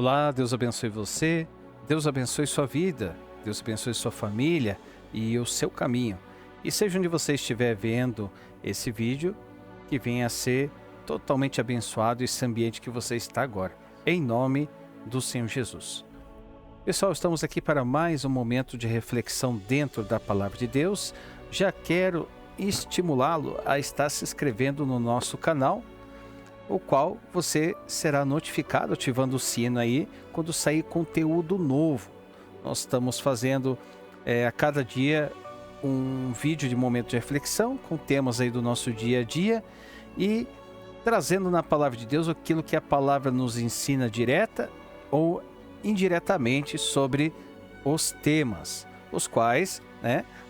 Olá, Deus abençoe você, Deus abençoe sua vida, Deus abençoe sua família e o seu caminho. E seja onde você estiver vendo esse vídeo, que venha a ser totalmente abençoado esse ambiente que você está agora, em nome do Senhor Jesus. Pessoal, estamos aqui para mais um momento de reflexão dentro da Palavra de Deus. Já quero estimulá-lo a estar se inscrevendo no nosso canal, o qual você será notificado ativando o sino aí quando sair conteúdo novo. Nós estamos fazendo a cada dia um vídeo de momento de reflexão com temas aí do nosso dia a dia e trazendo na Palavra de Deus aquilo que a palavra nos ensina direta ou indiretamente sobre os temas, os quais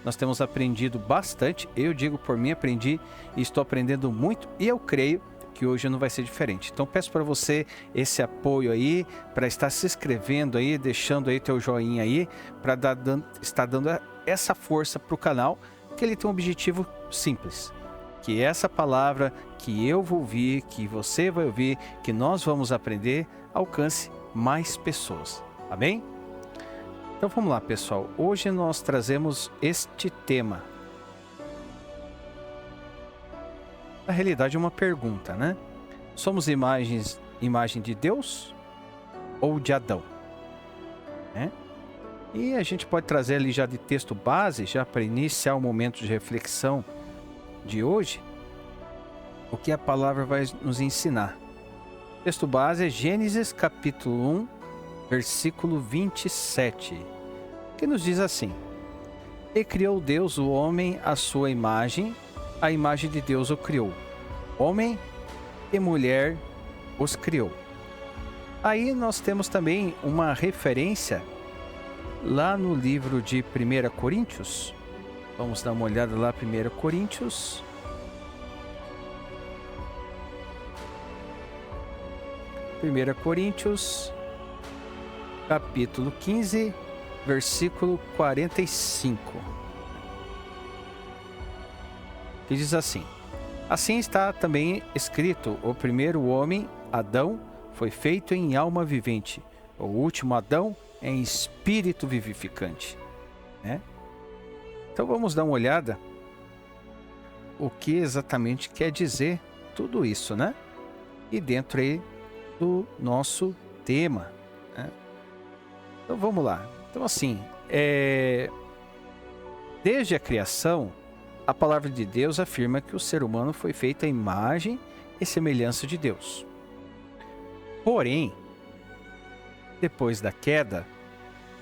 nós temos aprendido bastante. Eu digo por mim, aprendi e estou aprendendo muito, e eu creio que hoje não vai ser diferente. Então peço para você esse apoio aí, para estar se inscrevendo aí, deixando aí teu joinha aí, para estar dando essa força para o canal, que ele tem um objetivo simples, que essa palavra que eu vou ouvir, que você vai ouvir, que nós vamos aprender, alcance mais pessoas. Amém? Então vamos lá, pessoal. Hoje nós trazemos este tema. Na realidade é uma pergunta, né? Somos imagem de Deus ou de Adão? E a gente pode trazer ali já de texto base, já para iniciar o momento de reflexão de hoje, o que a palavra vai nos ensinar. O texto base é Gênesis capítulo 1, versículo 27, que nos diz assim: E criou Deus o homem à sua imagem, a imagem de Deus o criou. Homem e mulher os criou. Aí nós temos também uma referência lá no livro de 1 Coríntios. Vamos dar uma olhada lá, 1 Coríntios. Capítulo 15, versículo 45. Que diz assim: Assim está também escrito: o primeiro homem, Adão, foi feito em alma vivente, o último Adão em espírito vivificante. Então vamos dar uma olhada o que exatamente quer dizer tudo isso, E dentro aí do nosso tema, Então vamos lá. Então assim, desde a criação, a palavra de Deus afirma que o ser humano foi feito à imagem e semelhança de Deus. Porém, depois da queda,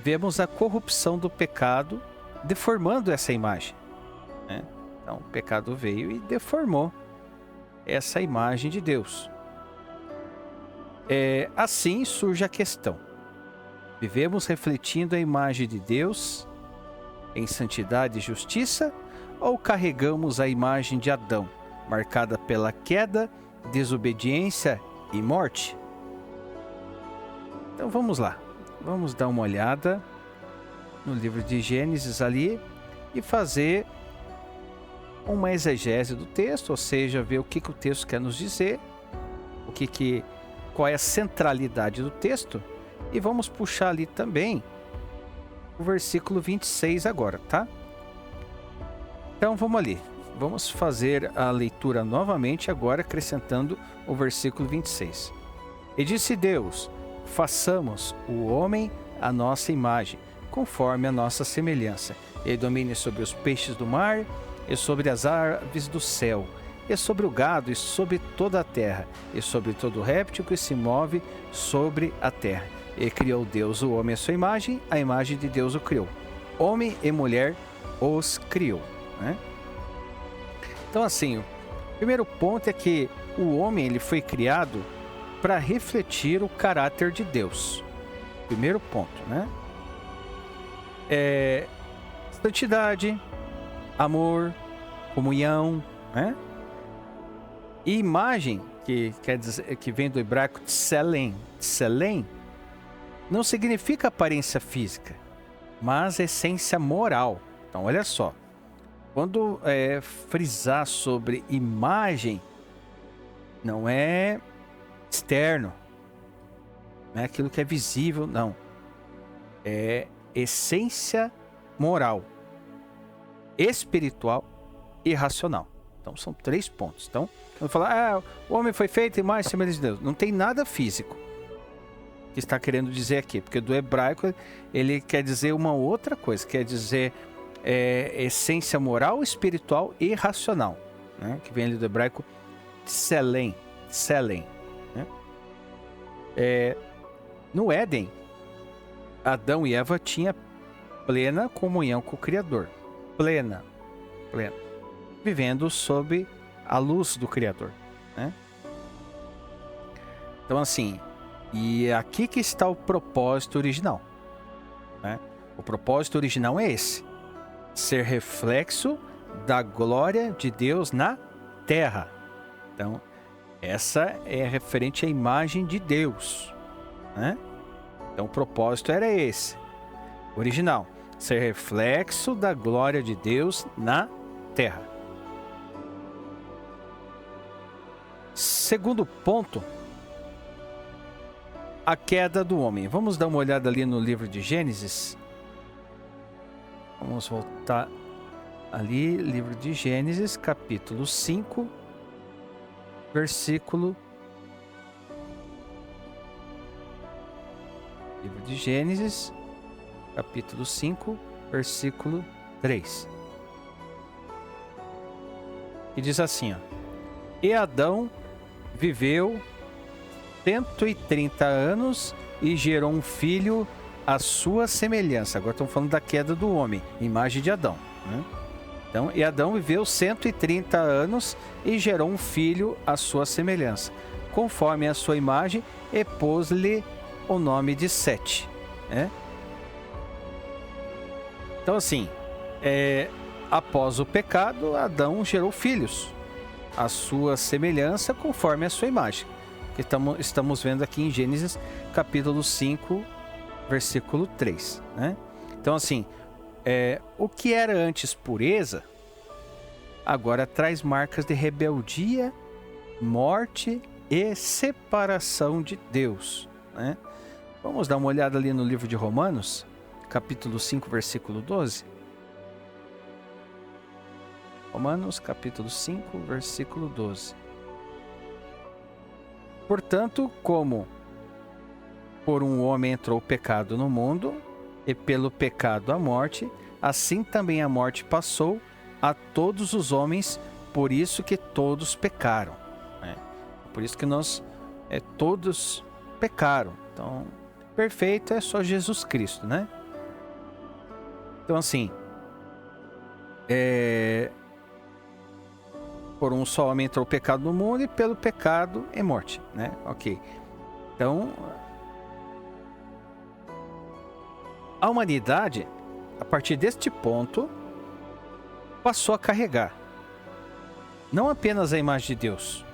vemos a corrupção do pecado deformando essa imagem. Então o pecado veio e deformou essa imagem de Deus. Assim surge a questão: vivemos refletindo a imagem de Deus em santidade e justiça, ou carregamos a imagem de Adão, marcada pela queda, desobediência e morte? Então vamos lá, vamos dar uma olhada no livro de Gênesis ali e fazer uma exegese do texto, ou seja, ver o que o texto quer nos dizer, qual é a centralidade do texto, e vamos puxar ali também o versículo 26 agora, tá? Então vamos ali, vamos fazer a leitura novamente agora, acrescentando o versículo 26. E disse Deus: façamos o homem à nossa imagem, conforme a nossa semelhança. Ele domine sobre os peixes do mar, e sobre as aves do céu, e sobre o gado, e sobre toda a terra, e sobre todo réptil que se move sobre a terra. E criou Deus o homem à sua imagem, a imagem de Deus o criou. Homem e mulher os criou. Então assim, o primeiro ponto é que o homem ele foi criado para refletir o caráter de Deus. Primeiro ponto, santidade, amor, comunhão, E imagem, que quer dizer, que vem do hebraico tselem. Tselem não significa aparência física, mas essência moral. Então olha só, quando frisar sobre imagem, não é externo, não é aquilo que é visível, não. É essência moral, espiritual e racional. Então são 3 pontos. Então, quando falar, o homem foi feito em imagem e semelhança de Deus, não tem nada físico que está querendo dizer aqui, porque do hebraico ele quer dizer uma outra coisa, quer dizer essência moral, espiritual e racional, né? Que vem ali do hebraico selem, né? No Éden, Adão e Eva tinham plena comunhão com o Criador, plena, vivendo sob a luz do Criador, né? Então assim, e aqui que está o propósito original, né? O propósito original é esse: ser reflexo da glória de Deus na terra. Então, essa é referente à imagem de Deus, né? Então, o propósito era esse, original: ser reflexo da glória de Deus na terra. Segundo ponto, a queda do homem. Vamos dar uma olhada ali no livro de Gênesis. Vamos voltar ali, livro de Gênesis, capítulo 5, versículo... Livro de Gênesis, capítulo 5, versículo 3. E diz assim, ó: E Adão viveu 130 anos e gerou um filho à sua semelhança. Agora estamos falando da queda do homem, imagem de Adão, né? Então, e Adão viveu 130 anos e gerou um filho à sua semelhança, conforme a sua imagem, e pôs-lhe o nome de Sete, né? Então assim, após o pecado, Adão gerou filhos à sua semelhança, conforme a sua imagem, que estamos vendo aqui em Gênesis capítulo 5, versículo 3, né? Então assim, o que era antes pureza, agora traz marcas de rebeldia, morte e separação de Deus, né? Vamos dar uma olhada ali no livro de Romanos, capítulo 5, versículo 12. Romanos, capítulo 5, versículo 12. Portanto, como por um homem entrou o pecado no mundo, e pelo pecado a morte, assim também a morte passou a todos os homens, por isso que todos pecaram, né? Por isso que todos pecaram. Então, perfeito é só Jesus Cristo, né? Então assim, por um só homem entrou o pecado no mundo, e pelo pecado é morte, né? Ok. Então, a humanidade, a partir deste ponto, passou a carregar não apenas a imagem de Deus,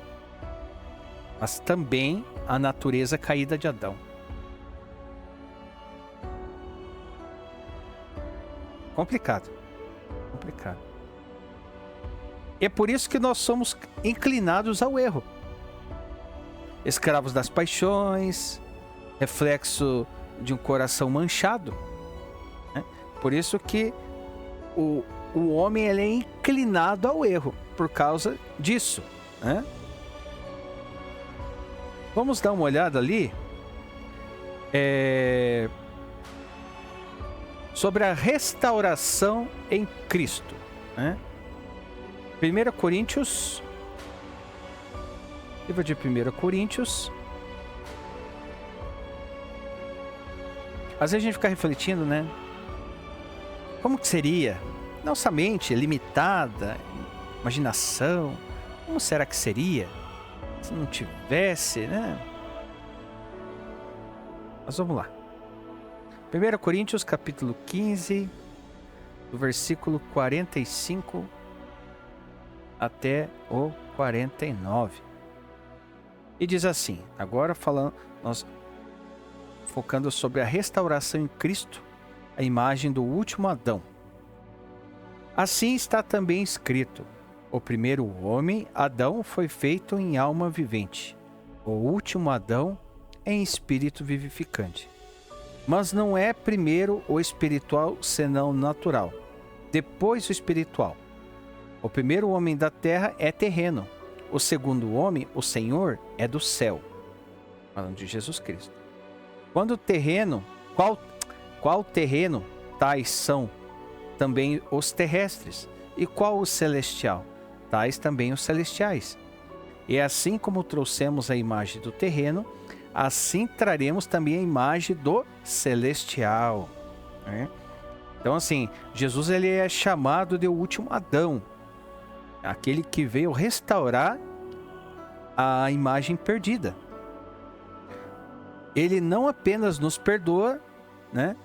mas também a natureza caída de Adão. Complicado. É por isso que nós somos inclinados ao erro. Escravos das paixões, reflexo de um coração manchado, né? Por isso que o homem ele é inclinado ao erro, por causa disso, né? Vamos dar uma olhada ali sobre a restauração em Cristo, né? 1 Coríntios, livro de 1 Coríntios. Às vezes a gente fica refletindo, né? Como que seria? Nossa mente limitada, imaginação, como será que seria se não tivesse, né? Mas vamos lá. 1 Coríntios capítulo 15, do versículo 45 até o 49. E diz assim, agora falando, nós focando sobre a restauração em Cristo, a imagem do último Adão. Assim está também escrito: o primeiro homem, Adão, foi feito em alma vivente. O último Adão, em espírito vivificante. Mas não é primeiro o espiritual, senão o natural, depois o espiritual. O primeiro homem da terra é terreno, o segundo homem, o Senhor, é do céu. Falando de Jesus Cristo. Quando terreno, qual terreno tais são também os terrestres, e qual o celestial? Tais também os celestiais. E assim como trouxemos a imagem do terreno, assim traremos também a imagem do celestial. Né? Então assim, Jesus ele é chamado de o último Adão, aquele que veio restaurar a imagem perdida. Ele não apenas nos perdoa, né,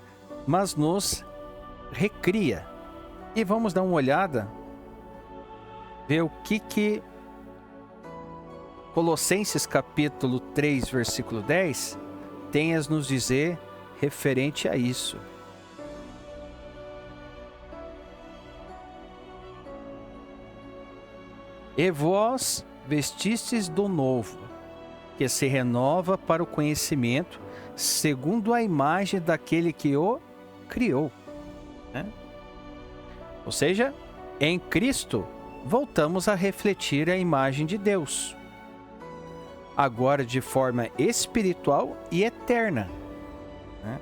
mas nos recria. E vamos dar uma olhada, ver o que Colossenses capítulo 3, versículo 10 tem a nos dizer referente a isso. E vós vestistes do novo, que se renova para o conhecimento, segundo a imagem daquele que o criou. Né? Ou seja, em Cristo, voltamos a refletir a imagem de Deus. Agora de forma espiritual e eterna. Né?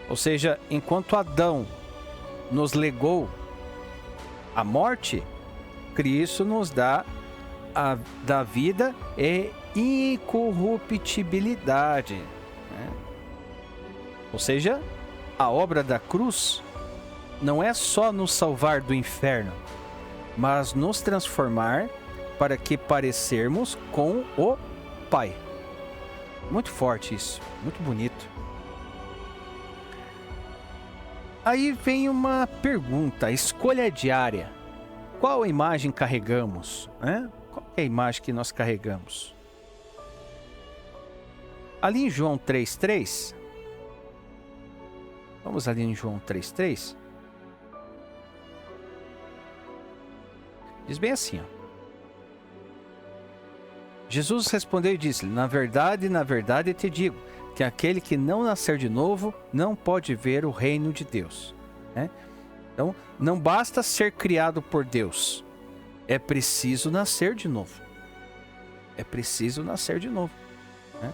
Ou seja, enquanto Adão nos legou a morte, Cristo nos dá da vida e incorruptibilidade. Né? Ou seja, a obra da cruz não é só nos salvar do inferno, mas nos transformar para que parecermos com o Pai. Muito forte isso, muito bonito. Aí vem uma pergunta, a escolha diária. Qual imagem carregamos? Né? Qual é a imagem que nós carregamos? Ali em João 3,3, vamos ali em João 3,3, diz bem assim, ó. Jesus respondeu e disse: na verdade, te digo, que aquele que não nascer de novo não pode ver o reino de Deus. Né? Então, não basta ser criado por Deus, é preciso nascer de novo. É preciso nascer de novo. Né?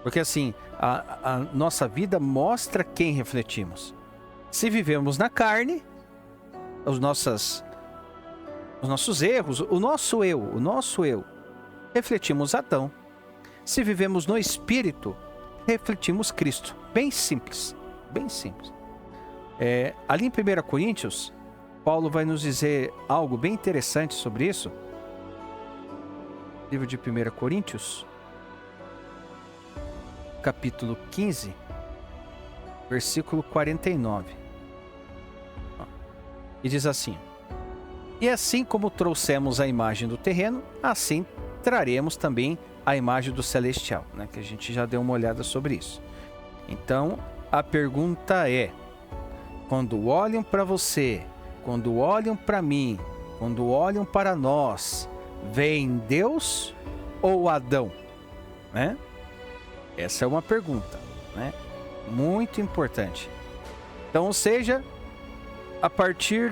Porque assim, a nossa vida mostra quem refletimos. Se vivemos na carne, os nossos erros, o nosso eu, refletimos Adão. Se vivemos no Espírito, refletimos Cristo. Bem simples, bem simples. Ali em 1 Coríntios, Paulo vai nos dizer algo bem interessante sobre isso. Livro de 1 Coríntios, capítulo 15, versículo 49. E diz assim: e assim como trouxemos a imagem do terreno, assim traremos também a imagem do celestial, né? Que a gente já deu uma olhada sobre isso. Então, a pergunta é: quando olham para você, quando olham para mim, quando olham para nós, veem Deus ou Adão? Né? Essa é uma pergunta, né? Muito importante. Então, ou seja, a partir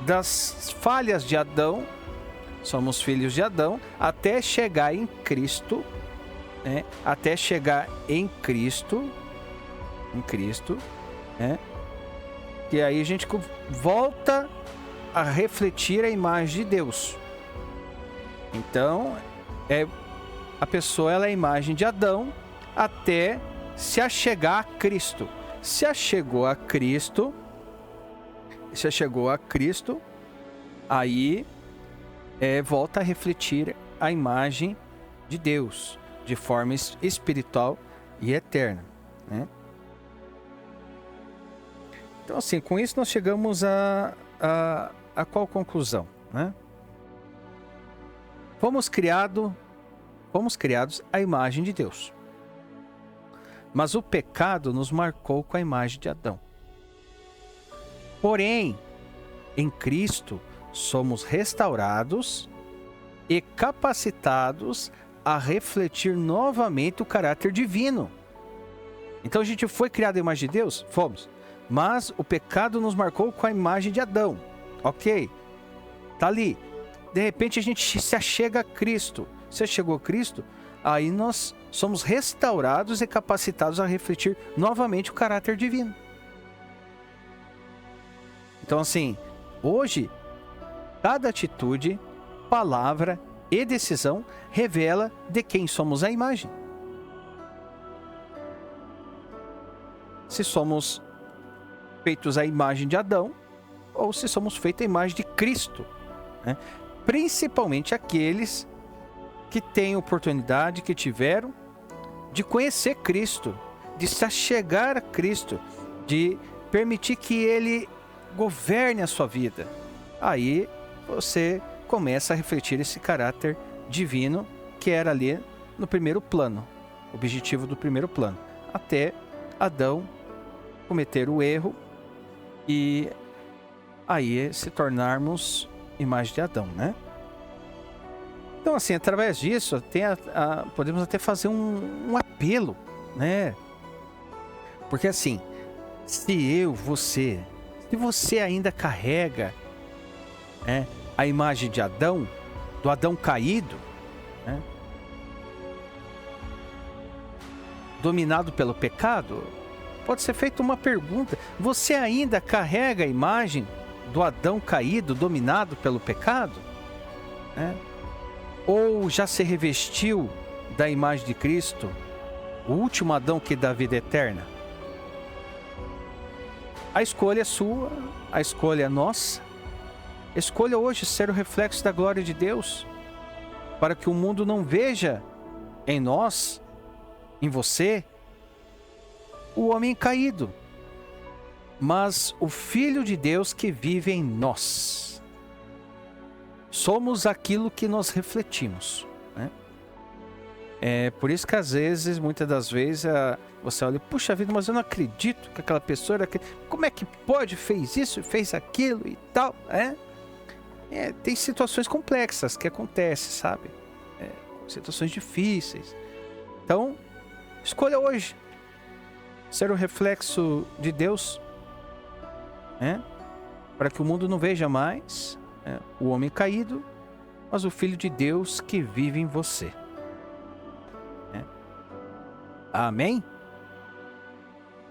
das falhas de Adão, somos filhos de Adão, até chegar em Cristo, né? Até chegar em Cristo, né? E aí a gente volta a refletir a imagem de Deus. Então, a pessoa ela é a imagem de Adão até se achegar a Cristo. Se achegou a Cristo, aí volta a refletir a imagem de Deus de forma espiritual e eterna, né? Então assim, com isso nós chegamos a qual conclusão, né? Fomos criados à imagem de Deus. Mas o pecado nos marcou com a imagem de Adão. Porém, em Cristo somos restaurados e capacitados a refletir novamente o caráter divino. Então a gente foi criado à imagem de Deus? Fomos. Mas o pecado nos marcou com a imagem de Adão. Ok. Tá ali. De repente a gente se achega a Cristo. Se chegou a Cristo, aí nós somos restaurados e capacitados a refletir novamente o caráter divino. Então assim, hoje, cada atitude, palavra e decisão revela de quem somos a imagem. Se somos feitos à imagem de Adão, ou se somos feitos à imagem de Cristo, né? Principalmente aqueles que têm oportunidade, que tiveram, de conhecer Cristo, de se achegar a Cristo, de permitir que Ele governe a sua vida. Aí você começa a refletir esse caráter divino que era ali no primeiro plano, objetivo do primeiro plano, até Adão cometer o erro e aí se tornarmos imagem de Adão, né? Então assim, através disso podemos até fazer um apelo, né? Porque assim, se você ainda carrega, né, a imagem de Adão, do Adão caído, né, dominado pelo pecado, pode ser feita uma pergunta: você ainda carrega a imagem do Adão caído, dominado pelo pecado? Né? Ou já se revestiu da imagem de Cristo, o último Adão que dá vida eterna? A escolha é sua, a escolha é nossa. Escolha hoje ser o reflexo da glória de Deus, para que o mundo não veja em nós, em você, o homem caído, mas o Filho de Deus que vive em nós. Somos aquilo que nós refletimos, né? É por isso que às vezes, muitas das vezes, você olha, puxa vida, mas eu não acredito que aquela pessoa era... Como é que pode? Fez isso, fez aquilo e tal, né? Tem situações complexas que acontecem, sabe? Situações difíceis. Então, escolha hoje ser o reflexo de Deus, né? Para que o mundo não veja mais o homem caído, mas o Filho de Deus que vive em você. Amém?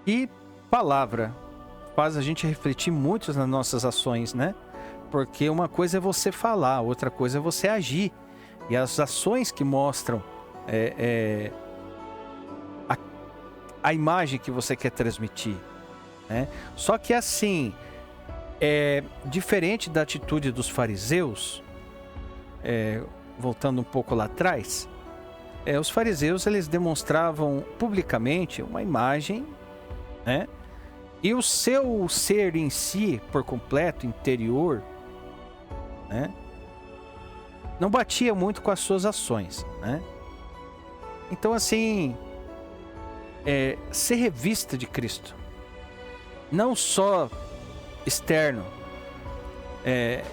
E palavra faz a gente refletir muito nas nossas ações, né? Porque uma coisa é você falar, outra coisa é você agir. E as ações que mostram a imagem que você quer transmitir, né? Só que assim, diferente da atitude dos fariseus, voltando um pouco lá atrás, os fariseus, eles demonstravam publicamente uma imagem, né? E o seu ser em si, por completo, interior, né, não batia muito com as suas ações, né? Então assim, ser revista de Cristo, não só externo, é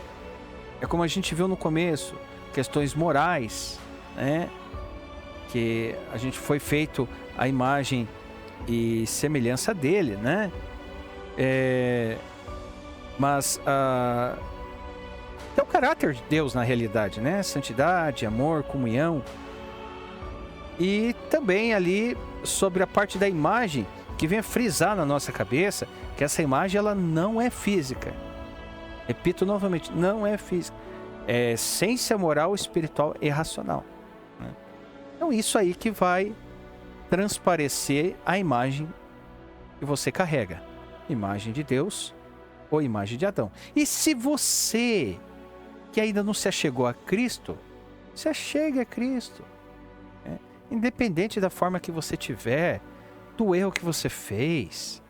como a gente viu no começo, questões morais, né? Que a gente foi feito à imagem e semelhança dele, né? Mas é o caráter de Deus na realidade, né? Santidade, amor, comunhão. E também ali sobre a parte da imagem, que vem a frisar na nossa cabeça que essa imagem ela não é física. Repito novamente, não é física. É essência moral, espiritual e racional, né? Então isso aí que vai transparecer a imagem que você carrega. Imagem de Deus ou imagem de Adão. E se você que ainda não se achegou a Cristo, se achegue a Cristo, né? Independente da forma que você tiver, do erro que você fez,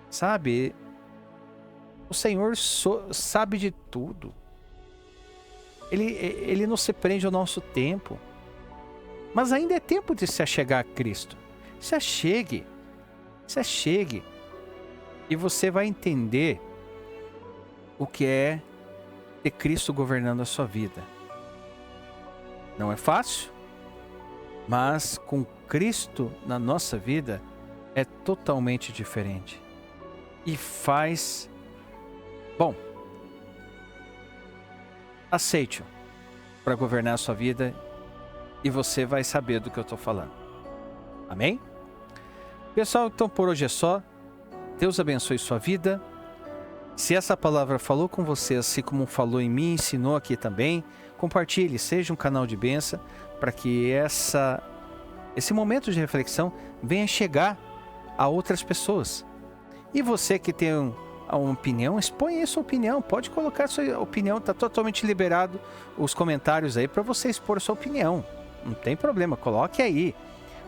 sabe? O Senhor sabe de tudo. Ele não se prende ao nosso tempo. Mas ainda é tempo de se achegar a Cristo. Se achegue. Se achegue. E você vai entender o que é ter Cristo governando a sua vida. Não é fácil, mas com Cristo na nossa vida é totalmente diferente. E faz... Bom, aceite-o para governar a sua vida e você vai saber do que eu estou falando. Amém? Pessoal, então por hoje é só. Deus abençoe sua vida. Se essa palavra falou com você, assim como falou em mim, ensinou aqui também, compartilhe, seja um canal de bênção para que esse momento de reflexão venha chegar a outras pessoas. E você que tem uma opinião, exponha a sua opinião, pode colocar a sua opinião, está totalmente liberado os comentários aí para você expor a sua opinião. Não tem problema, coloque aí.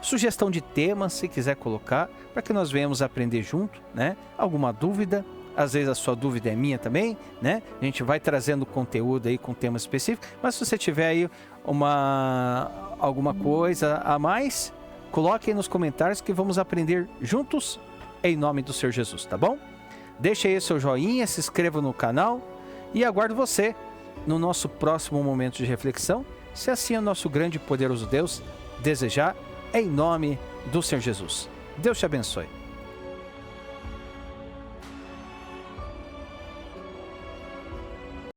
Sugestão de temas, se quiser colocar, para que nós venhamos aprender junto, né? Alguma dúvida, às vezes a sua dúvida é minha também, né? A gente vai trazendo conteúdo aí com temas específicos, mas se você tiver aí alguma coisa a mais, coloque aí nos comentários que vamos aprender juntos em nome do Senhor Jesus, tá bom? Deixe aí seu joinha, se inscreva no canal e aguardo você no nosso próximo momento de reflexão, se assim o nosso grande e poderoso Deus desejar, em nome do Senhor Jesus. Deus te abençoe.